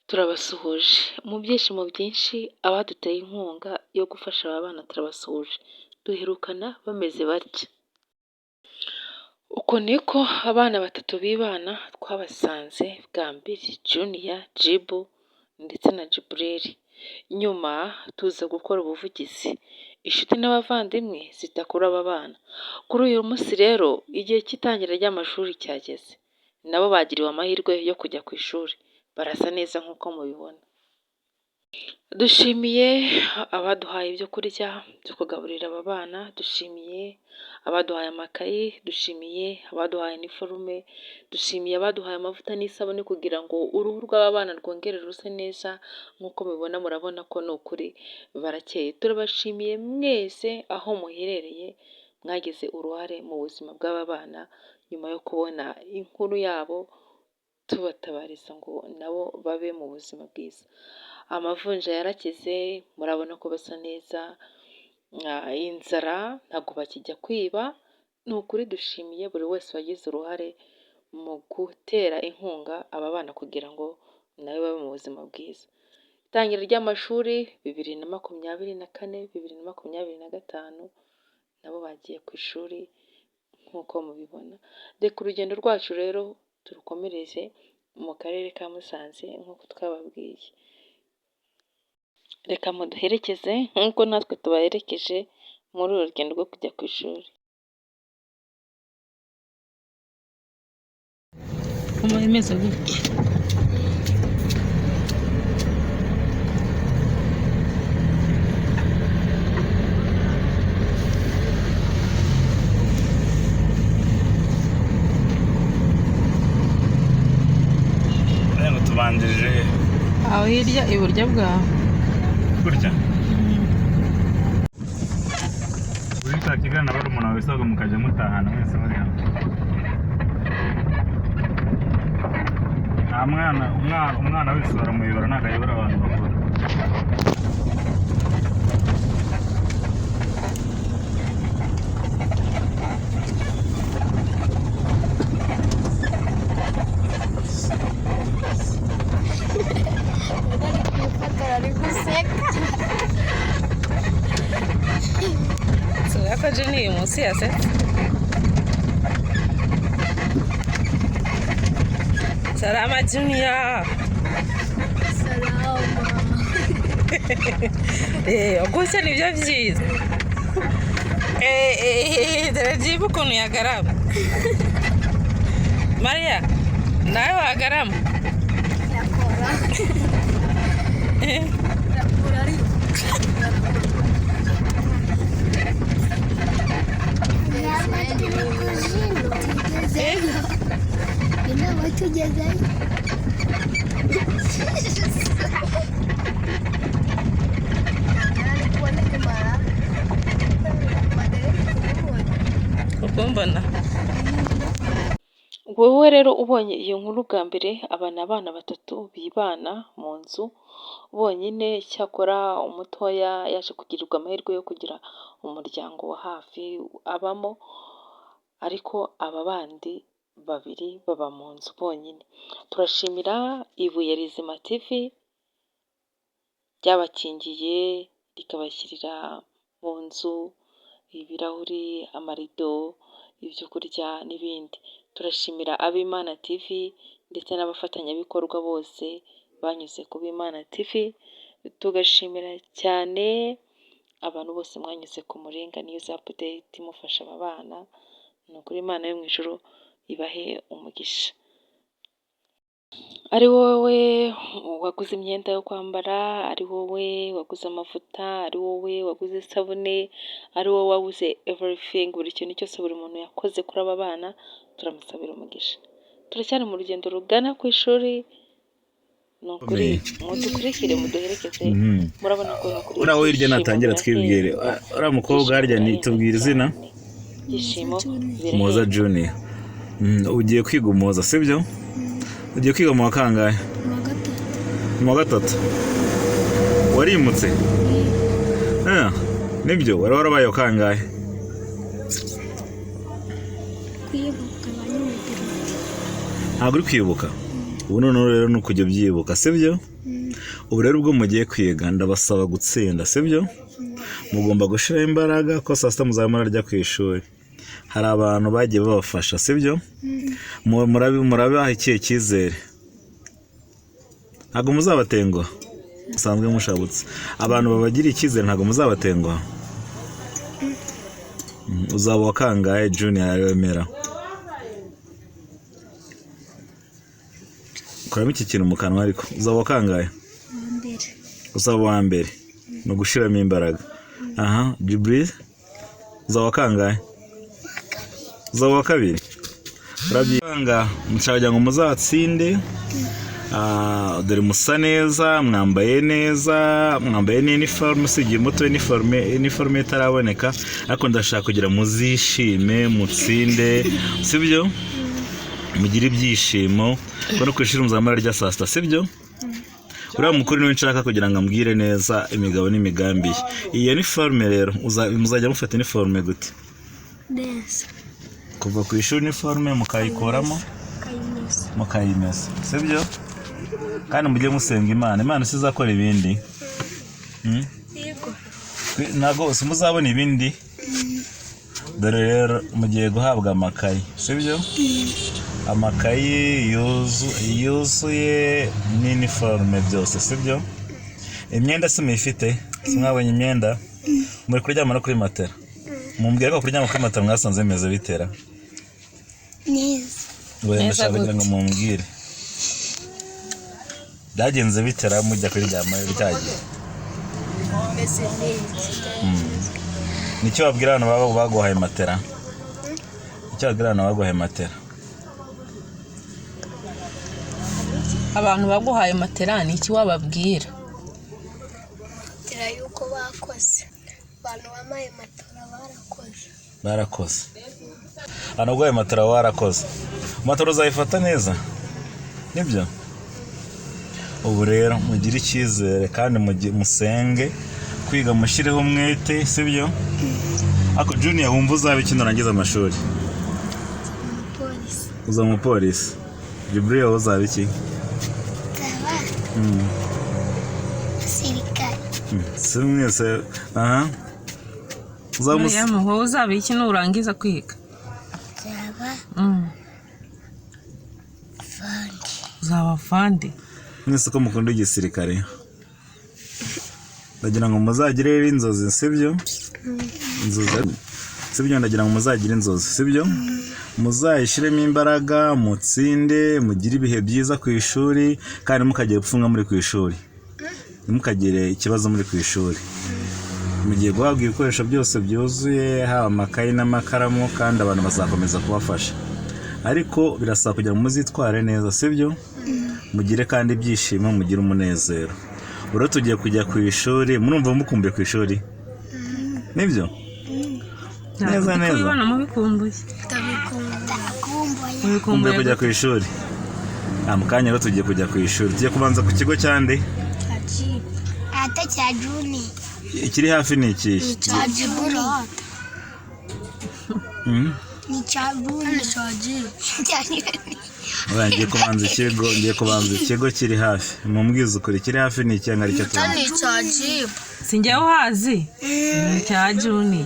turabasuhuje mu byishimo byinshi abaduteye inkunga yo gufasha aba bana turabasuhuje, duherukana bameze batya. Uko niko abana batatu b'ibana twabasanze bwa mbere, Junior, Jibu ndetse na Jibureri. Nyuma tuza gukora ubuvugizi, inshuti n'abavandimwe zitakura aba bana. Kuri uyu munsi rero igihe cy'itangira ry'amashuri cyageze, nabo bagiriwe amahirwe yo kujya ku ishuri, barasa neza nk'uko mubibona. Dushimiye abaduhaye ibyo kurya byo kugaburira aba bana, dushimiye abaduhaye amakayi, dushimiye abaduhaye iniforume, dushimiye abaduhaye amavuta n'isabune kugira ngo uruhu rw'aba bana rwongere ruse neza nk'uko mubibona. Murabona ko ni ukuri barakeye. Turabashimiye mwese aho muherereye, mwagize uruhare mu buzima bw'aba bana nyuma yo kubona inkuru yabo, tubatabariza ngo nabo babe mu buzima bwiza. Amavunja yarakize, murabona ko basa neza, inzara ntabwo bakijya kwiba. Ni ukuri dushimiye buri wese wagize uruhare mu gutera inkunga aba bana kugira ngo nawe babe mu buzima bwiza. Itangira ry'amashuri 2024, 2025 nabo bagiye ku ishuri nk'uko mubibona. Reka urugendo rwacu rero turukomereze mu karere ka Musanze nk'uko twababwiye. Reka muduherekeze nk'uko natwe tubaherekeje muri uru rugendo rwo kujya ku ishuri. Umeze gute? Tubanjije aho hirya iburyo bwawe kurya uri kakigana bari umuntu wawe soga mukajya mutahana mwese muri hamwe. Nta umwana wese baramuyobora, ntabwo ayobora abantu bakuru. Ko Junior munsi yasetse. Salama Junior. Salama. Gusa nibyo byiza. Dore Jibu ukuntu yagarama. Maria, nawe wagarama? Yakora. Yakora ari. Ukumbona wowe rero ubonye iyo nkuru bwa mbere, aba ni abana batatu bibana mu nzu bonyine. Cyakora umutoya yaje kugirirwa amahirwe yo kugira umuryango wa hafi abamo, ariko aba bandi babiri baba mu nzu bonyine. Turashimira Ibuye Rizima TV ryabakingiye rikabashyirira mu nzu ibirahuri, amarido, ibyo kurya n'ibindi. Turashimira Abimana TV ndetse n'abafatanyabikorwa bose banyuze ku Bimana TV. Tugashimira cyane abantu bose mwanyuze ku Muringa News Update mufasha aba bana. Ni ukuri Imana yo mu ijuru ibahe umugisha. Ari wowe waguze imyenda yo kwambara, ari wowe waguze amavuta, ari wowe waguze isabune, ari wowe wabuze everything, buri kintu cyose buri muntu yakoze kuri aba bana, turamusabira umugisha. Turacyari mu rugendo rugana ku ishuri. Ni ukuri mudukurikire, muduherekeze. Murabona ko uriya hirya natangira twibwire, uriya mukobwa harya nitubwira izina? Ibyishimo Umuhoza Junior. Ugiye kwiga umuhoza sibyo? Ugiye kwiga mu wa kangahe? Mu wa gatatu. Warimutse? Nibyo, wari warabaye wa kangahe? Kwibuka abanyamaguru. Ntabwo uri kwibuka? ubu noneho rero ni ukujya ubyibuka sibyo ubu rero ubwo mugiye kwiga ndabasaba gutsinda sibyo mugomba gushiraho imbaraga ko saa sita muzaba murarya ku ishuri hari abantu bagiye babafasha sibyo murabiha ikihe cyizere ntabwo muzabatenguha musanzwe mushabutse abantu babagira icyizere ntabwo muzabatenguha uzaba wa kangahe junior aremera kuramo iki kintu mu kanwa ariko uzaba wa kangahe uzaba wa mbere no gushiramo imbaraga aha Jibril uzaba wa kangahe uzaba wa kabiri urabyanga mushaka ngo muzatsinde dore musa neza mwambaye neza mwambaye n'iniforme usigiye muto iniforme itaraboneka ariko ndashaka kugira muzishime mutsinde sibyo mugire ibyishimo ko no kwishira muzamara rya saa sita sibyo uriya mukuru niwe nshaka kugira ngo ambwire neza imigabo n'imigambi iyi uniforme rero muzajya mufata uniforme gute neza kuva ku ishuri uniforme mukayikoramo mukayimesa sibyo kandi mujye musenga Imana sizakora ibindi yego ntago muzabona ibindi dore rero mugiye guhabwa amakayi sibyo amakayi yuzuye n'iniforme byose sibyo imyenda se muyifite mwabonye imyenda muri kuryama no kuri matera mumbwire ko kuryama kuri matera mwasanze bimeze bitera neza kugira ngo mumbwire byagenze bitera mujya kuryama byagiye meze neza nicyo babwira abantu baguhaye matera icyo babwira abantu baguhaye matera abantu baguhaye matera ni iki wababwira tira yuko bakoze abantu bamaye matera barakoze abantu baguhaye matera warakoze matera uzayifata neza nibyo ubu rero mugire icyizere kandi musenge kwiga mushireho umwete sibyo ako junior wumva uzaba iki nurangiza amashuri uzaba umupolisi Jibril uzaba iki sirikare simwese aha uzaba iki nurangiza kwiga uzaba fandi mwese ko mukunda igisirikare ndagira ngo muzagire inzozi sibyo sibyo ndagira ngo muzagire inzozi sibyo muzayishiremo imbaraga mutsinde mugire ibihe byiza ku ishuri kandi mukagire gupfunga muri ku ishuri ntimukagire ikibazo muri ku ishuri mugiye guhabwa ibikoresho byose byuzuye haba amakayi n'amakaramu kandi abantu bazakomeza kubafasha ariko birasaba kugira ngo muzitware neza sibyo mugire kandi ibyishimo mugire umunezero uro tugiye kujya ku ishuri murumva mukumbuye ku ishuri nibyo neza kubibona mubikumbuye mukumbuye kujya ku ishuri mukanya rero tugiye kujya ku ishuri tugiye kubanza ku kigo cyande cya juni ikiri hafi ni iki cya jiburi ni cya juni ngiye kubanza ikigo kiri hafi mumbwiza ukuri kiri hafi ni iki ngari cyo tani cya jibu sinjye uhazi cya juni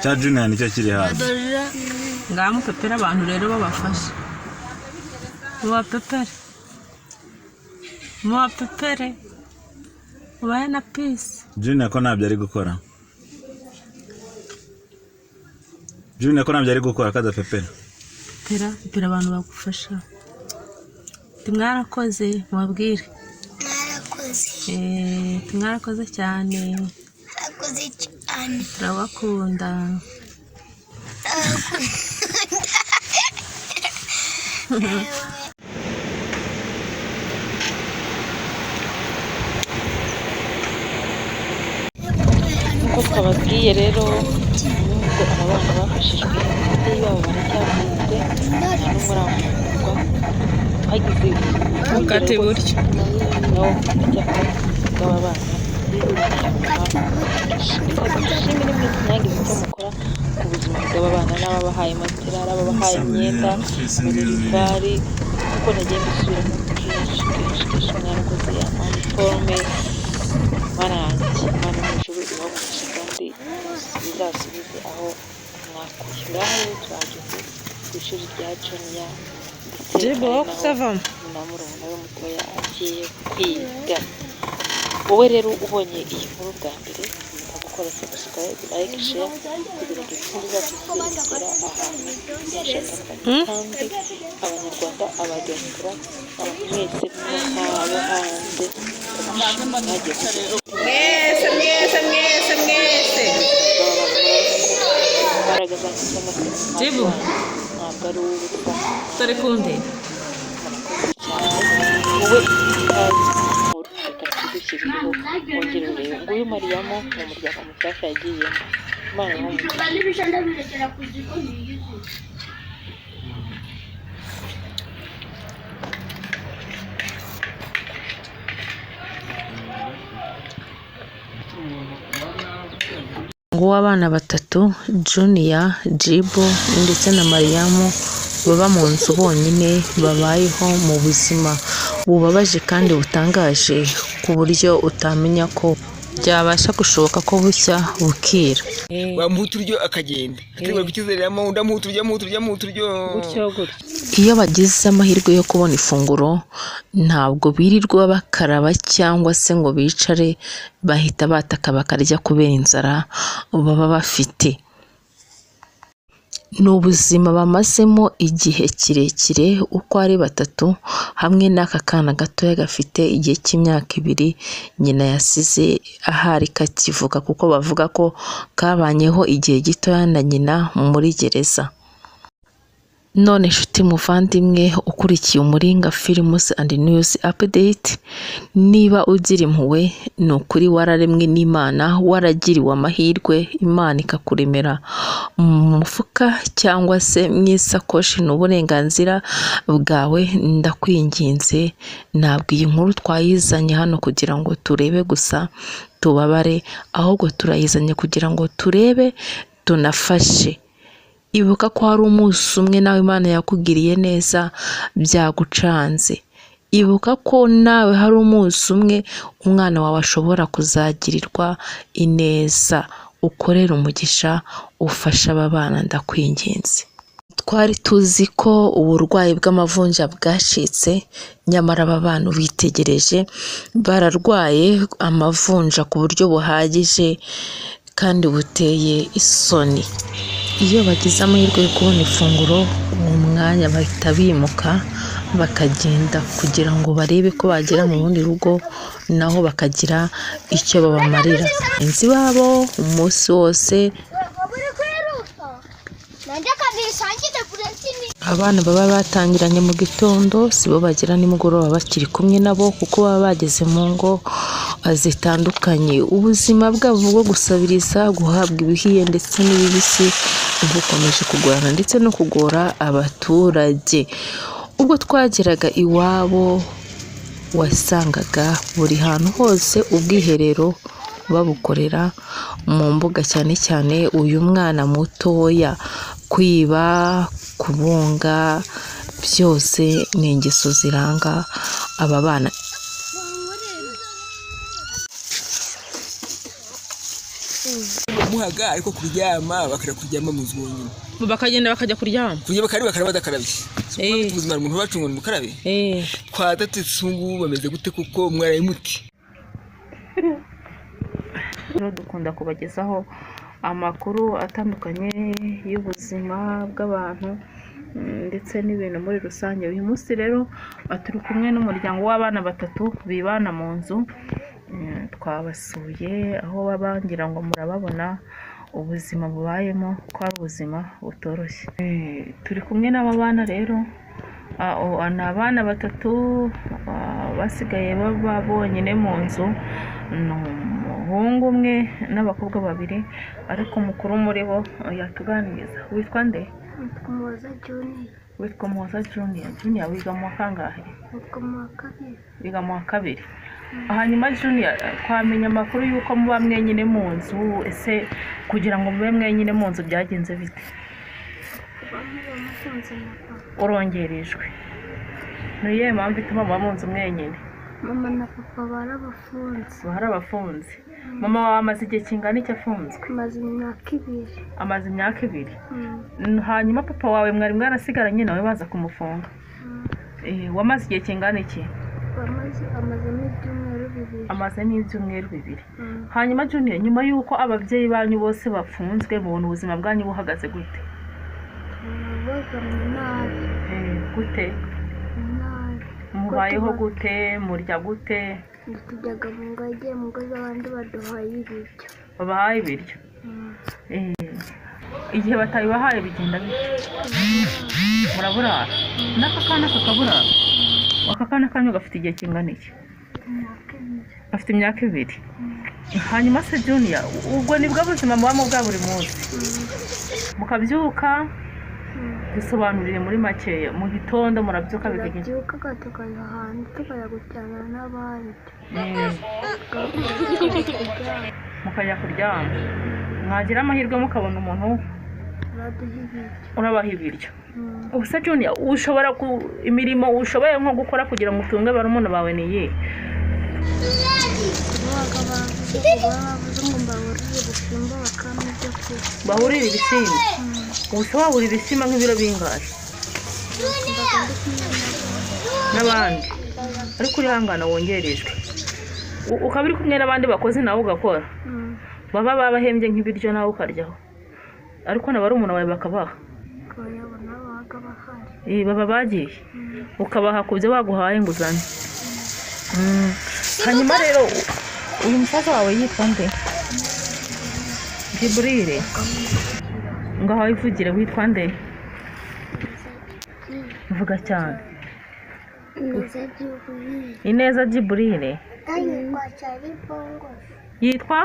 cya junior nicyo kiri hafi ngaho mupepera abantu rero babafasha mubapepere mubahe na peace junior ko ntabyo ari gukora kadapepera pepera abantu bagufasha mwarakoze mubabwire mwarakoze cyane turabakunda nk'uko twababwiye rero nubwo aba bana bafashijwe ababyeyi babo baracyafite n'umurangurwa hagize ukate buryo nawo bw'aba bana dushimire mwese mwagize icyo mukora ku buzima bw'aba bana n'ababahaye matera n'ababahaye imyenda minerivare kuko nagiye mbisubira mu kenshi mwarakoze amaniforume barangiye Imana mu ijuru ibagufasha kandi bizasubize aho mwakuye ngaho rero turageze ku ishuri rya Juniya ndetse na murumuna we mutoya agiye kwiga. Wowe rero ubonye iyi nkuru bwa mbere wibuka gukora subscribe, like, share kugira ngo inkuru zacu zigere ahantu hashakanye kandi abanyarwanda, abadiaspora, abantu mwese abo hanze mwese imbaraga zacu cyangwa se ntabwo ari ubusa turi kunde wowe utazi inkuru reka tudushyirireho wongere urebe nguyu Mariyamu mu muryango mushyashya yagiyemo Imana nguwo abana batatu Juniya, Jibu ndetse na Mariyamu baba mu nzu bonyine babayeho mu buzima bubabaje kandi butangaje ku buryo utamenya ko byabasha gushoboka ko bucya bukira. Bamuha uturyo akagenda ategura kukizereramo undi amuha uturyo gutyo. Iyo bagize amahirwe yo kubona ifunguro ntabwo birirwa bakaraba cyangwa se ngo bicare, bahita bataka bakarya kubera inzara baba bafite. Ni ubuzima bamazemo igihe kirekire uko ari batatu, hamwe n'aka kana gatoya gafite igihe cy'imyaka 2 nyina yasize ahari kakivuga, kuko bavuga ko kabanyeho igihe gitoya na nyina muri gereza. None nshuti muvandimwe ukurikiye Umuringa Films and News Update, niba ugira impuhwe ni ukuri wararemwe n'Imana, waragiriwe amahirwe Imana ikakuremera mu mufuka cyangwa se mu isakoshi, n'uburenganzira bwawe. Ndakwinginze, ntabwo iyi nkuru twayizanye hano kugira ngo turebe gusa tubabare, ahubwo turayizanye kugira ngo turebe tunafashe. Ibuka ko hari umunsi umwe nawe Imana yakugiriye neza byagucanze. Ibuka ko nawe hari umunsi umwe umwana wawe ashobora kuzagirirwa ineza. Ukorera umugisha, ufasha aba bana, ndakwinginze. Twari tuzi ko uburwayi bw'amavunja bwacitse, nyamara aba bana bitegereje bararwaye amavunja ku buryo buhagije kandi buteye isoni. Iyo bagize amahirwe yo kubona ifunguro, uwo mwanya bahita bimuka bakagenda kugira ngo barebe ko bagera mu bundi rugo naho bakagira icyo babamarira. Inzi babo umunsi wose abana baba batangiranye mu gitondo sibo bagera nimugoroba bakiri kumwe nabo, kuko baba bageze mu ngo zitandukanye. Ubuzima bwabo bwo gusabiriza, guhabwa ibihiye ndetse n'ibibisi bukomeje kugorana ndetse no kugora abaturage. Ubwo twageraga iwabo wasangaga buri hantu hose ubwiherero babukorera mu mbuga, cyane cyane uyu mwana mutoya. Kwiba, kubunga, byose ni ingeso ziranga aba bana. muhaga ariko kuryama bakara kuryama mu nzu nyine, Bakagenda bakajya kuryama, kurya bakara badakarabye. Ubuzima umuntu bacunga mukarabe twadatse ubu bameze gute kuko mwaraye muti. Dukunda kubagezaho amakuru atandukanye y'ubuzima bw'abantu ndetse n'ibintu muri rusange. Uyu munsi rero turi kumwe n'umuryango w'abana batatu bibana mu nzu. Twabasuye aho baba, ngira ngo murababona ubuzima bubayemo ko ari ubuzima butoroshye. Turi kumwe n'aba bana rero, ni abana batatu basigaye baba bonyine mu nzu. Ni umuhungu umwe n'abakobwa 2, ariko mukuru muri bo yatuganiriza. Witwa nde? Witwa Muhoza Juniya. Juniya wiga mu kangahe? Wiga mu 2. Hanyuma Juniya, twamenya amakuru y'uko muba mwenyine mu nzu. Ese kugira ngo mube mwenyine mu nzu byagenze bite? Urongerejwe. niyo mpamvu ituma muba mu nzu mwenyine? mama na papa barabafunze. Barabafunze. Mama wawe amaze igihe kingana iki afunzwe? Maze imyaka 2. Amaze imyaka 2. Hanyuma papa wawe mwari mwarasigaranye nawe baza kumufunga? Wamaze igihe kingana iki? Amaze n'ibyumweru 2. Hanyuma Junior, nyuma y'uko ababyeyi banyu bose bafunzwe mubona ubuzima bwanyu buhagaze gute? Gute? Mubayeho gute? Murya gute? Tujyaga mu ngage mu ngo z'abandi baduhaye ibiryo. Babahaye ibiryo? Igihe batabibahaye bigenda bite? Muraburara? N'aka kana kakaburara? Aka kana kanyu gafite igihe kingana iki? Afite imyaka 2. Hanyuma se Junior, ubwo nibwo buzima muba mu bwa buri munsi? Mukabyuka dusobanurire muri makeya, mu gitondo murabyuka bikagenda? Tubyuka tukajya hanze tukajya gucyana n'abandi. Mukajya kuryama. Mwagira amahirwe mukabona umuntu urabaha ibiryo. Ubuse Junior, ushobora imirimo ushoboye nko gukora kugira ngo utunge barumuna bawe ni iyihe? Bahurira ibisimba? Ubuse wahura ibisimba nk'ibiro bingahe? N'abandi? Ariko urihangana wongerejwe. Ukaba uri kumwe n'abandi bakozi nawe ugakora? Baba babahembye nk'ibiryo nawe ukaryaho? Ariko n'abarumuna bawe bakabaha? Baba bagiye? Ukabaha ku byo baguhaye ngo uzane? Hanyuma rero uyu musaza wawe yitwa nde? Jibril. Ngaho wivugire witwa nde? Vuga cyane. Ineza Jibril. Yitwa?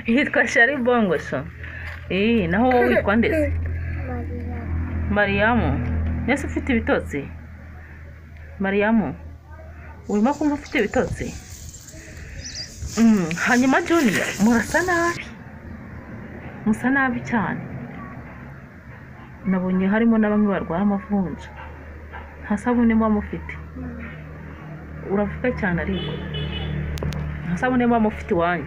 Yitwa Shari Bongosho. Naho wowe witwa nde? Mariamu. Nese ufite ibitotsi? Mariamu, urimo kumva ufite ibitotsi? Hanyuma Junior, murasa nabi? Musa nabi cyane. Nabonye harimo na bamwe barwaye amavunja. Nta sabune muba mufite? Uravuga cyane ariko. Nta sabune muba mufite iwanyu?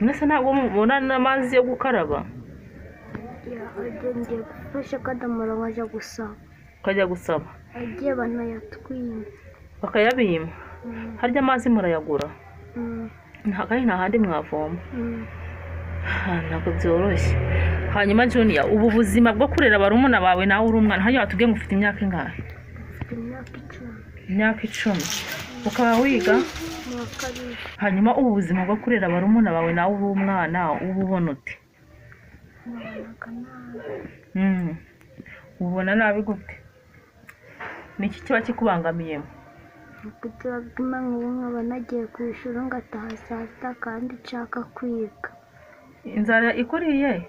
Mwese ntabwo mubona n'amazi yo gukaraba? Ngiye gufasha kadamara nkajya gusaba. Ukajya gusaba? Agiye banayatwima. Bakayabima? Harya amazi murayagura? Kandi nta handi mwavoma? Ntabwo byoroshye. Hanyuma Junior, ubu buzima bwo kurera barumuna bawe nawe uri umwana, hanyuma watubwiye ngo ufite imyaka ingahe? Imyaka 10. Ukaba wiga? Hanyuma ubu buzima bwo kurera barumuna bawe nawe uri umwana ubu ubona ute? Ubona nabi gute? Niki kiba kikubangamiyemo? Kugira ngo nkaba nagiye ku ishuri ngataha saa sita kandi nshaka kwiga. Inzara ikuriye?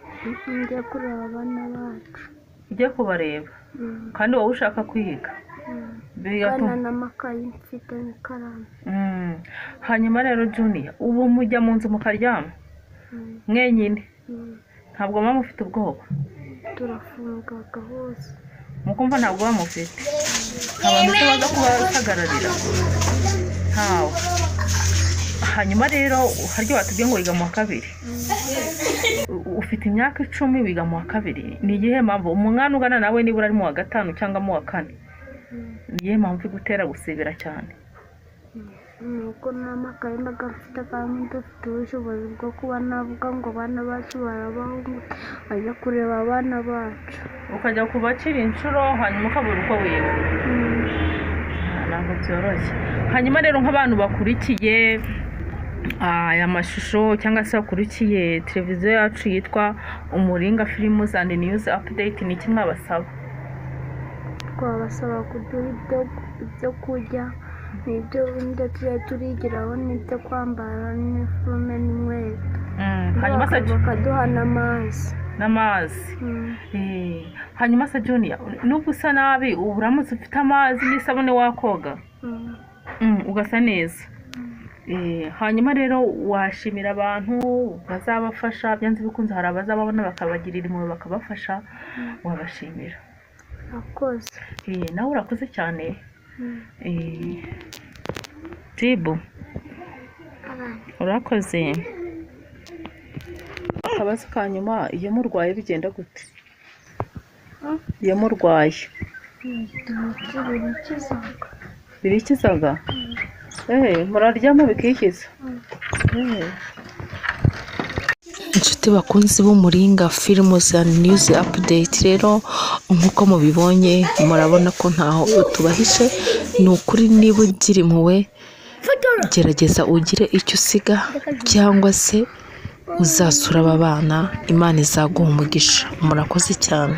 Ngiye kureba abana bacu. Ugiye kubareba? Kandi wowe ushaka kwiga? Kana n'amakayi mfite n'ikaramu. Hanyuma rero Junior, ubu mujya mu nzu mukaryama mwenyine? Ntabwo mama mufite ubwoba? Turafungaga hose. Mukumva ntabwo bamufite? Abantu se baza kubasagararira? Ntawe. Hanyuma rero haryo watubwiye ngo wiga mu wa 2. Ufite imyaka 10 wiga mu wa 2. Ni igihe mpamvu umwana ugana nawe nibura ari mu wa 5 cyangwa mu wa 4? Ni igihe mpamvu igutera gusibira cyane? Nuko n'amakayi mbaga mfite kandi dufite ubushobozi bwo kuba navuga ngo abana bacu barabaho bajya kureba abana bacu. Ukajya kubakira inshuro hanyuma ukabura uko wiga? Ntabwo byoroshye. Hanyuma rero nk'abantu bakurikiye aya mashusho cyangwa se bakurikiye televiziyo yacu yitwa Umuringa Films and News Update, ni kimwe abasaba? Twabasaba kuduha ibyo kurya n'ibyo ndetse turigiraho n'ibyo kwambara n'iniforume n'inkweto. Hanyuma se bakaduha n'amazi. N'amazi? Hanyuma se Junior, nubwo usa nabi uramutse ufite amazi n'isabune wakoga ugasa neza? Hanyuma rero washimira abantu bazabafasha, byanze bikunze hari abazababona bakabagirira impuhwe bakabafasha, wabashimira? Urakoze. Nawe urakoze cyane. Tibu urakoze. Akabazo ka nyuma, iyo murwaye bigenda gute? Iyo murwaye birikizaga? Muraryama bikikiza? Inshuti bakunzi b'Umuringa Films and News Update, rero nk'uko mubibonye murabona ko ntaho tubahishe. Ni ukuri, niba ugira impuhwe gerageza ugire icyo usiga, cyangwa se uzasura aba bana, Imana izaguha umugisha. Murakoze cyane.